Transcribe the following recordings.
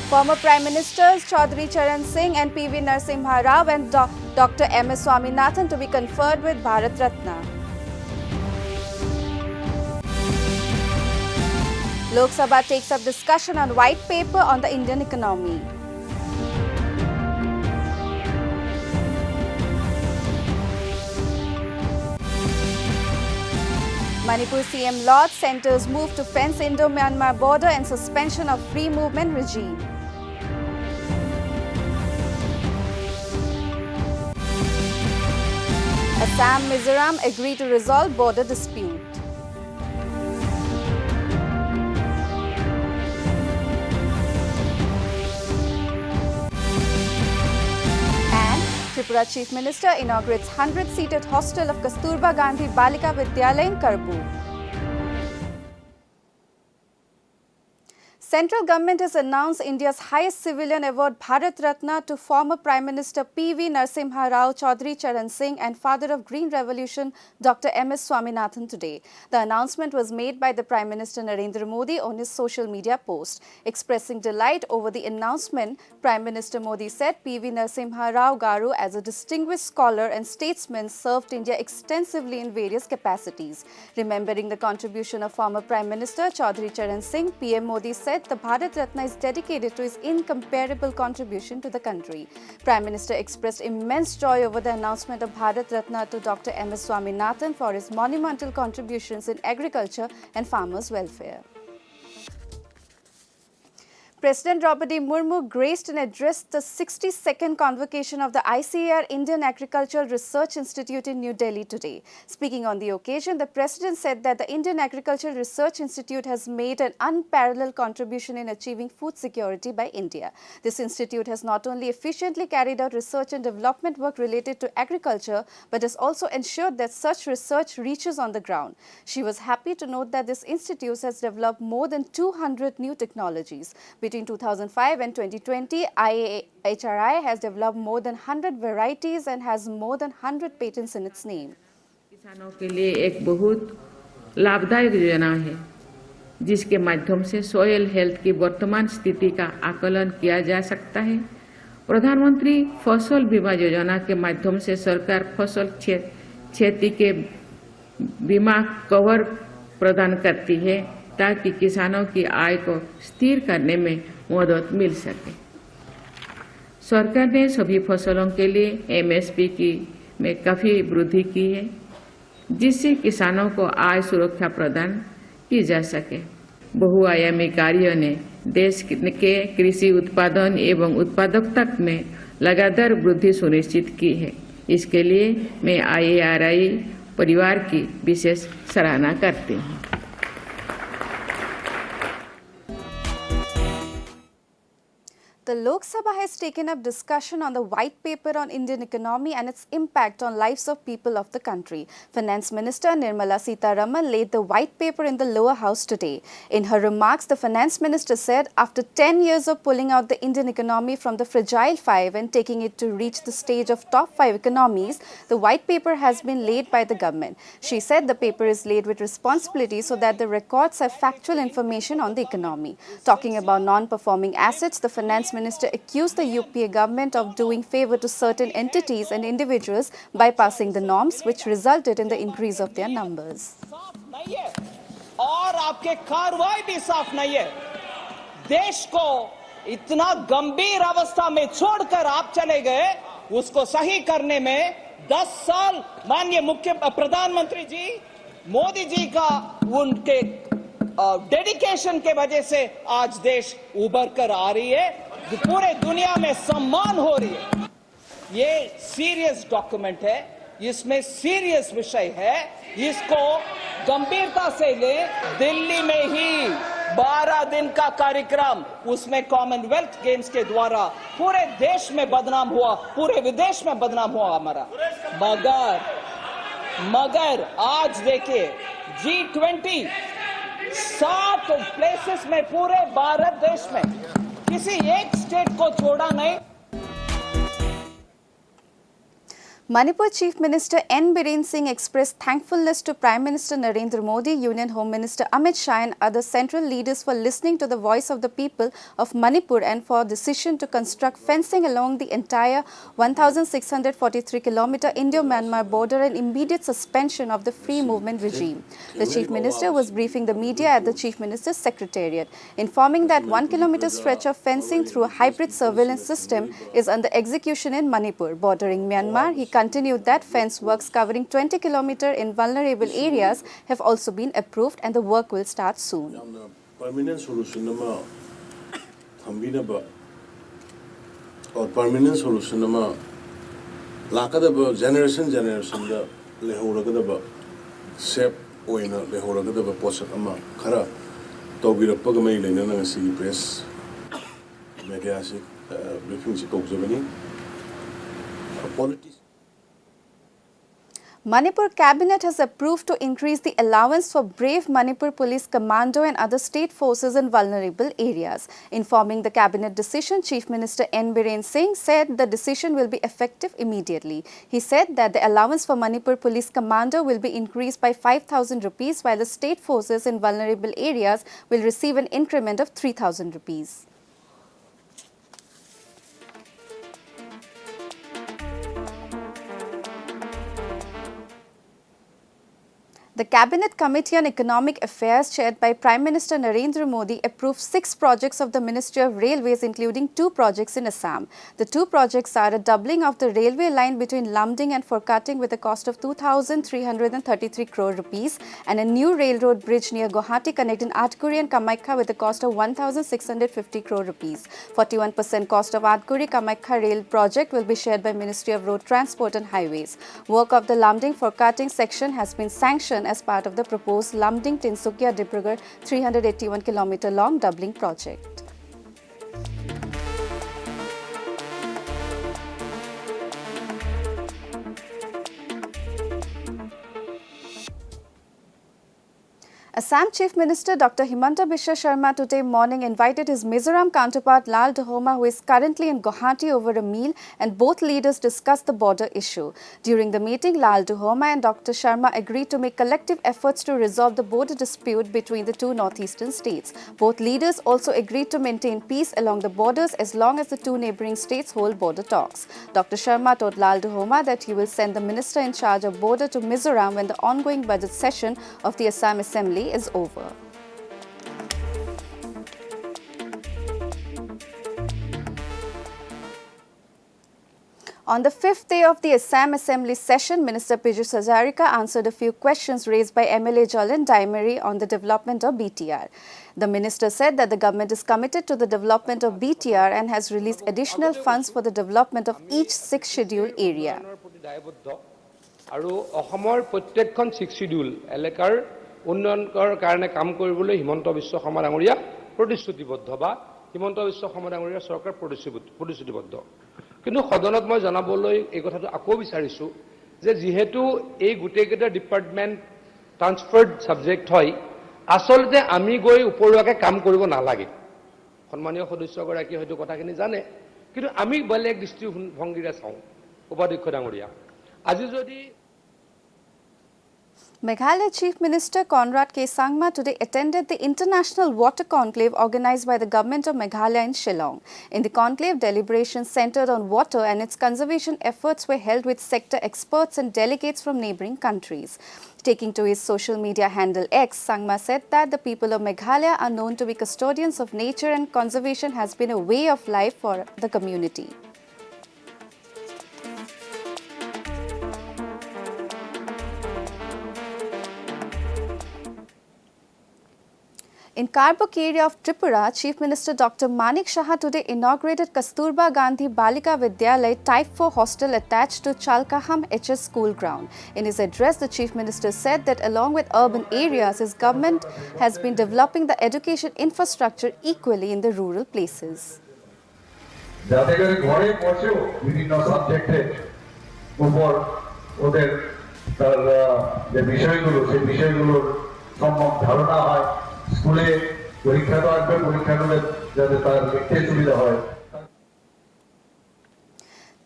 Former Prime Ministers Chaudhry Charan Singh and P.V. Narasimha Rao and Dr. M.S. Swaminathan to be conferred with Bharat Ratna. Lok Sabha takes up discussion on white paper on the Indian economy. Manipur CM Lodge centers move to fence Indo-Myanmar border and suspension of free movement regime. Assam, Mizoram agree to resolve border dispute. And Tripura Chief Minister inaugurates 100-seated hostel of Kasturba Gandhi Balika Vidyalaya in Karbu. Central government has announced India's highest civilian award Bharat Ratna to former Prime Minister P.V. Narasimha Rao, Chaudhry Charan Singh and father of Green Revolution Dr. M.S. Swaminathan today. The announcement was made by the Prime Minister Narendra Modi on his social media post. Expressing delight over the announcement, Prime Minister Modi said P.V. Narasimha Rao Garu as a distinguished scholar and statesman served India extensively in various capacities. Remembering the contribution of former Prime Minister Chaudhry Charan Singh, PM Modi said the Bharat Ratna is dedicated to his incomparable contribution to the country. Prime Minister expressed immense joy over the announcement of Bharat Ratna to Dr. M.S. Swaminathan for his monumental contributions in agriculture and farmers' welfare. President Draupadi Murmu graced and addressed the 62nd convocation of the ICAR Indian Agricultural Research Institute in New Delhi today. Speaking on the occasion, the President said that the Indian Agricultural Research Institute has made an unparalleled contribution in achieving food security by India. This institute has not only efficiently carried out research and development work related to agriculture, but has also ensured that such research reaches on the ground. She was happy to note that this institute has developed more than 200 new technologies. Between 2005 and 2020, IAHRI has developed more than 100 varieties and has more than 100 patents in its name. किसानों के लिए एक बहुत लाभदायक योजना है जिसके माध्यम से सॉइल हेल्थ की वर्तमान स्थिति का आकलन किया जा सकता है। प्रधानमंत्री फसल बीमा योजना के माध्यम से सरकार फसल क्षति के बीमा कवर प्रदान करती है ताकि किसानों की आय को स्थिर करने में मदद मिल सके। सरकार ने सभी फसलों के लिए एमएसपी में काफी वृद्धि की है जिससे किसानों को आय सुरक्षा प्रदान की जा सके। बहुआयामी कार्यों ने देश के कृषि उत्पादन एवं उत्पादकता में लगातार वृद्धि सुनिश्चित की है। इसके लिए मैं IARI परिवार की विशेष सराहना करती हूँ। The Lok Sabha has taken up discussion on the white paper on Indian economy and its impact on lives of people of the country. Finance Minister Nirmala Sitharaman laid the white paper in the lower house today. In her remarks, the Finance Minister said after 10 years of pulling out the Indian economy from the fragile five and taking it to reach the stage of top 5 economies, the white paper has been laid by the government. She said the paper is laid with responsibility so that the records have factual information on the economy. Talking about non-performing assets, the Finance Minister accused the UPA government of doing favour to certain entities and individuals by passing the norms, which resulted in the increase of their numbers. और आपके कार्रवाई भी साफ नहीं है। देश को इतना गंभीर अवस्था में छोड़कर आप चले गए, उसको सही करने में 10 साल माननीय मुख्य प्रधानमंत्री जी मोदी जी का उनके डेडिकेशन के वजह से आज देश उभर कर आ रही है, पूरे दुनिया में सम्मान हो रही है। ये सीरियस डॉक्यूमेंट है, इसमें सीरियस विषय है, इसको गंभीरता से ले। दिल्ली में ही 12 दिन का कार्यक्रम, उसमें कॉमनवेल्थ गेम्स के द्वारा पूरे देश में बदनाम हुआ, पूरे विदेश में बदनाम हुआ हमारा। मगर आज देखिए G20 60 प्लेसेस में पूरे भारत देश में किसी एक स्टेट को छोड़ा नहीं। Manipur Chief Minister N. Biren Singh expressed thankfulness to Prime Minister Narendra Modi, Union Home Minister Amit Shah and other central leaders for listening to the voice of the people of Manipur and for decision to construct fencing along the entire 1,643-kilometer Indo-Myanmar border and immediate suspension of the free movement regime. The Chief Minister was briefing the media at the Chief Minister's Secretariat, informing that 1 kilometer stretch of fencing through a hybrid surveillance system is under execution in Manipur, bordering Myanmar. He continued that fence works covering 20 kilometers in vulnerable areas have also been approved and the work will start soon. Permanent solution or permanent solution lakadaba generation da lehoragadaba sep oina lehoragadaba posak ama khara tawbirappaga mai leina na ngasi press media si briefing si tawjabani politics. Manipur Cabinet has approved to increase the allowance for brave Manipur Police Commando and other state forces in vulnerable areas. Informing the Cabinet decision, Chief Minister N. Biren Singh said the decision will be effective immediately. He said that the allowance for Manipur Police Commando will be increased by 5,000 rupees while the state forces in vulnerable areas will receive an increment of 3,000 rupees. The Cabinet Committee on Economic Affairs, chaired by Prime Minister Narendra Modi, approved 6 projects of the Ministry of Railways, including 2 projects in Assam. The 2 projects are a doubling of the railway line between Lamding and Forkating with a cost of 2,333 crore rupees and a new railroad bridge near Guwahati connecting Atguri and Kamaikha with a cost of 1,650 crore rupees. 41% cost of Atguri-Kamaikha rail project will be shared by Ministry of Road Transport and Highways. Work of the Lamding-Forkating section has been sanctioned as part of the proposed Lamding-Tinsukia-Dibrugarh 381-kilometer long doubling project. Assam Chief Minister Dr. Himanta Biswa Sharma today morning invited his Mizoram counterpart Lal Dahoma, who is currently in Guwahati, over a meal, and both leaders discussed the border issue. During the meeting, Lal Dahoma and Dr. Sharma agreed to make collective efforts to resolve the border dispute between the 2 northeastern states. Both leaders also agreed to maintain peace along the borders as long as the 2 neighbouring states hold border talks. Dr. Sharma told Lal Dahoma that he will send the minister in charge of border to Mizoram when the ongoing budget session of the Assam Assembly is over. On the 5th day of the Assam Assembly session, Minister Piyush Hazarika answered a few questions raised by MLA Jalan Daimari on the development of BTR. The minister said that the government is committed to the development of BTR and has released additional funds for the development of each 6th schedule area. উন্নয়নৰ কাৰণে কাম কৰিবলৈ হিমন্ত বিশ্ব শৰ্মা ডাঙৰীয়া প্ৰতিশ্ৰুতিবদ্ধ বা হিমন্ত বিশ্ব শৰ্মা ডাঙৰীয়া চৰকাৰ প্ৰতিশ্ৰুতিবদ্ধ কিন্তু সদনত মই জনাবলৈ এই কথাটো আকৌ বিচাৰিছো যে যেহেতু এই গুটেকেটা ডিপাৰ্টমেন্ট ট্ৰান্সফাৰ্ড সাবজেক্ট হয় আসলতে আমি গৈ উপৰুৱাকে কাম কৰিব নালাগে সন্মানীয় সদস্যগৰাকী হয়তো কথাখিনি জানে কিন্তু আমি বেলেগ দৃষ্টিভংগীৰে চাওঁ উপাধ্যক্ষ ডাঙৰীয়া আজি যদি Meghalaya Chief Minister Conrad K. Sangma today attended the International Water Conclave organized by the Government of Meghalaya in Shillong. In the conclave, deliberations centered on water and its conservation efforts were held with sector experts and delegates from neighboring countries. Taking to his social media handle X, Sangma said that the people of Meghalaya are known to be custodians of nature and conservation has been a way of life for the community. In Karbuk area of Tripura, Chief Minister Dr. Manik Saha today inaugurated Kasturba Gandhi Balika Vidyalay Type 4 hostel attached to Chalkaham HS school ground. In his address, the Chief Minister said that along with urban areas, his government has been developing the education infrastructure equally in the rural places. স্কুলে পরীক্ষা তো আসবে পরীক্ষাগুলো যাতে তার লিখতে সুবিধা হয়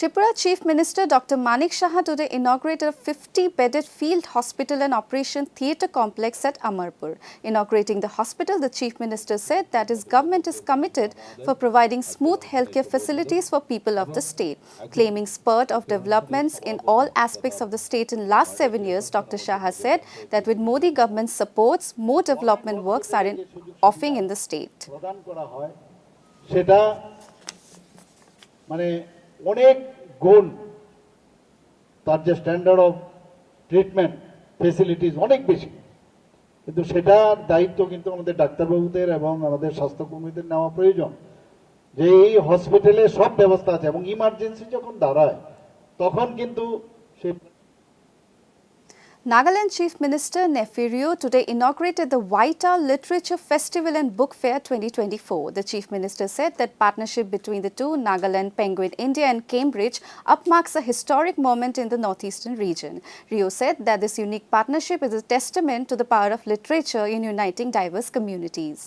Tripura Chief Minister Dr. Manik Saha today inaugurated a 50-bedded field hospital and operation theatre complex at Amarpur. Inaugurating the hospital, the Chief Minister said that his government is committed for providing smooth healthcare facilities for people of the state. Claiming spurt of developments in all aspects of the state in last 7 years, Dr. Saha said that with Modi government supports, more development works are offing in the state. অনেক গুণ তার যে standard of treatment facilities অনেক বেশি, কিন্তু সেটার দায়িত্ব কিন্তু আমাদের ডাক্তারবাবুদের এবং আমাদের স্বাস্থ্যকর্মীদের নেওয়া প্রয়োজন যে এই হসপিটালে সব ব্যবস্থা আছে এবং ইমার্জেন্সি যখন দাঁড়ায় তখন কিন্তু সেই Nagaland Chief Minister Nefirio today inaugurated the White Owl Literature Festival and Book Fair 2024. The Chief Minister said that partnership between the two, Nagaland, Penguin India and Cambridge, upmarks a historic moment in the northeastern region. Rio said that this unique partnership is a testament to the power of literature in uniting diverse communities.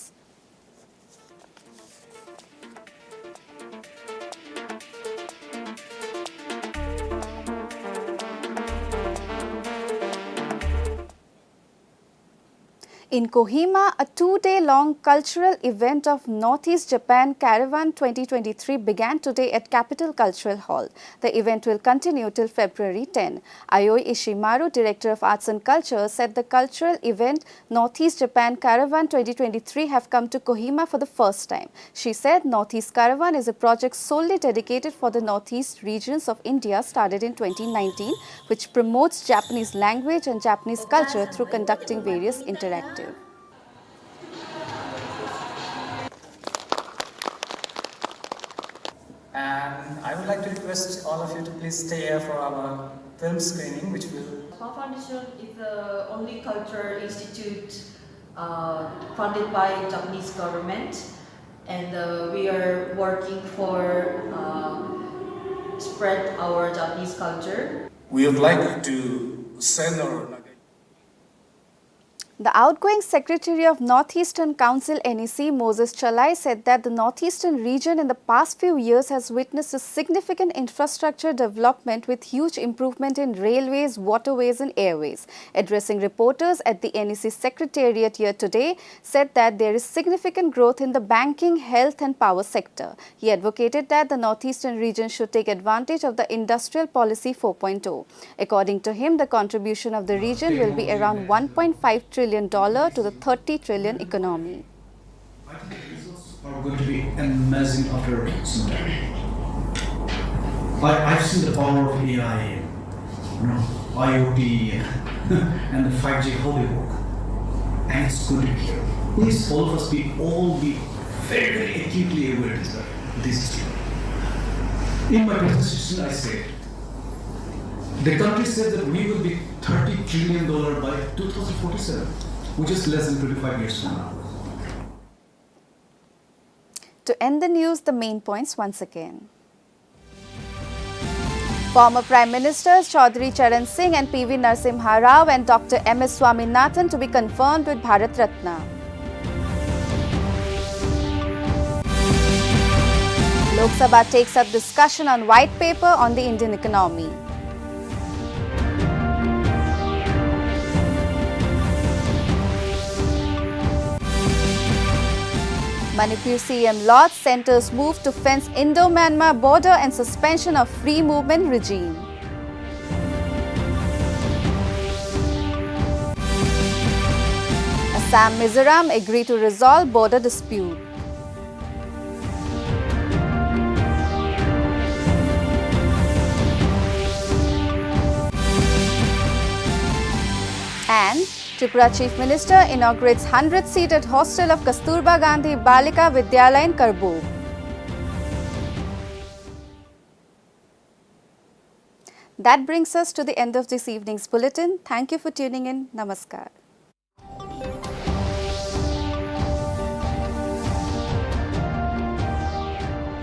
In Kohima, a 2-day-long cultural event of Northeast Japan Caravan 2023 began today at Capital Cultural Hall. The event will continue till February 10. Ayoi Ishimaru, Director of Arts and Culture, said the cultural event Northeast Japan Caravan 2023 have come to Kohima for the first time. She said Northeast Caravan is a project solely dedicated for the Northeast regions of India started in 2019, which promotes Japanese language and Japanese culture through conducting various interactives. And I would like to request all of you to please stay here for our film screening, which will... Our foundation is the only culture institute funded by Japanese government, and we are working for spread our Japanese culture. We would like to send our... The outgoing Secretary of Northeastern Council NEC, Moses Chalai, said that the Northeastern region in the past few years has witnessed a significant infrastructure development with huge improvement in railways, waterways and airways. Addressing reporters at the NEC Secretariat here today, said that there is significant growth in the banking, health and power sector. He advocated that the Northeastern region should take advantage of the Industrial Policy 4.0. According to him, the contribution of the region will be around $1.5 trillion to the 30 trillion economy. I think the results are going to be amazing after some time. I've seen the power of AI, IoT, and the 5G how they work, and it's going to be here. Please, all of us all be very, very acutely aware of this is true. In my presentation, I said the country said that we will be $30 trillion by 2047, which is less than 25 years from now. To end the news, the main points once again. Former Prime Ministers Chaudhry Charan Singh and PV Narasimha Rao and Dr. MS Swaminathan to be confirmed with Bharat Ratna. Lok Sabha takes up discussion on white paper on the Indian economy. Manipur CM Lodge centers move to fence Indo-Myanmar border and suspension of free movement regime. Assam Mizoram agree to resolve border dispute. And Tripura Chief Minister inaugurates 100-seated hostel of Kasturba Gandhi Balika Vidyalaya in Karboog. That brings us to the end of this evening's bulletin. Thank you for tuning in. Namaskar.